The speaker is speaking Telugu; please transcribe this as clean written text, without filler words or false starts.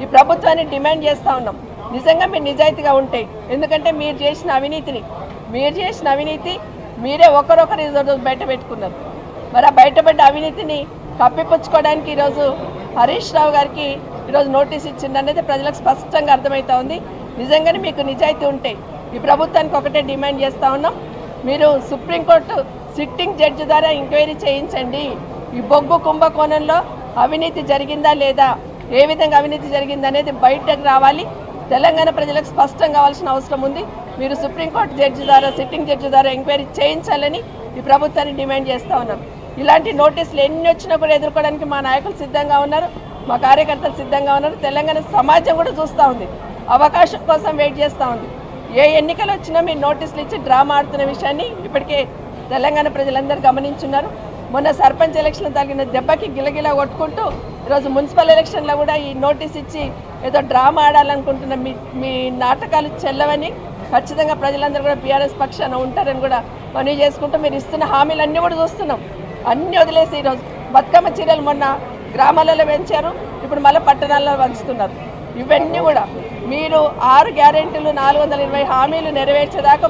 ఈ ప్రభుత్వాన్ని డిమాండ్ చేస్తూ ఉన్నాం. నిజంగా మీరు నిజాయితీగా ఉంటే, ఎందుకంటే మీరు చేసిన అవినీతి మీరే ఒకరొకరు బయట పెట్టుకున్నారు. మరి ఆ బయటపడ్డ అవినీతిని కప్పిపుచ్చుకోవడానికి ఈరోజు హరీష్ రావు గారికి ఈరోజు నోటీస్ ఇచ్చిందనేది ప్రజలకు స్పష్టంగా అర్థమవుతా ఉంది. నిజంగానే మీకు నిజాయితీ ఉంటే ఈ ప్రభుత్వానికి ఒకటే డిమాండ్ చేస్తూ ఉన్నాం, మీరు సుప్రీంకోర్టు సిట్టింగ్ జడ్జి ద్వారా ఎంక్వైరీ చేయించండి. ఈ బొగ్గు కుంభకోణంలో అవినీతి జరిగిందా లేదా, ఏ విధంగా అవినీతి జరిగిందనేది బయటకు రావాలి. తెలంగాణ ప్రజలకు స్పష్టం కావాల్సిన అవసరం ఉంది. మీరు సుప్రీంకోర్టు జడ్జి ద్వారా సిట్టింగ్ జడ్జి ద్వారా ఎంక్వైరీ చేయించాలని ఈ ప్రభుత్వాన్ని డిమాండ్ చేస్తూ ఉన్నాం. ఇలాంటి నోటీసులు ఎన్ని వచ్చినా కూడా ఎదుర్కోవడానికి మా నాయకులు సిద్ధంగా ఉన్నారు, మా కార్యకర్తలు సిద్ధంగా ఉన్నారు. తెలంగాణ సమాజం కూడా చూస్తూ ఉంది, అవకాశం కోసం వెయిట్ చేస్తూ ఉంది. ఏ ఎన్నికలు వచ్చినా మీరు నోటీసులు ఇచ్చి డ్రామా ఆడుతున్న విషయాన్ని ఇప్పటికే తెలంగాణ ప్రజలందరూ గమనించున్నారు. మొన్న సర్పంచ్ ఎలక్షన్ తగిన దెబ్బకి గిలగిలా కొట్టుకుంటూ ఈరోజు మున్సిపల్ ఎలక్షన్లో కూడా ఈ నోటీస్ ఇచ్చి ఏదో డ్రామా ఆడాలనుకుంటున్న మీ నాటకాలు చెల్లవని ఖచ్చితంగా ప్రజలందరూ కూడా బీఆర్ఎస్ పక్షాన ఉంటారని కూడా మనవి చేసుకుంటూ, మీరు ఇస్తున్న హామీలన్నీ కూడా చూస్తున్నాం. అన్నీ వదిలేసి ఈరోజు బతుకమ్మ చీరలు మొన్న గ్రామాలలో పెంచారు, ఇప్పుడు మళ్ళీ పట్టణాల్లో పంచుతున్నారు. ఇవన్నీ కూడా మీరు 6 గ్యారెంటీలు 420 హామీలు నెరవేర్చేదాకా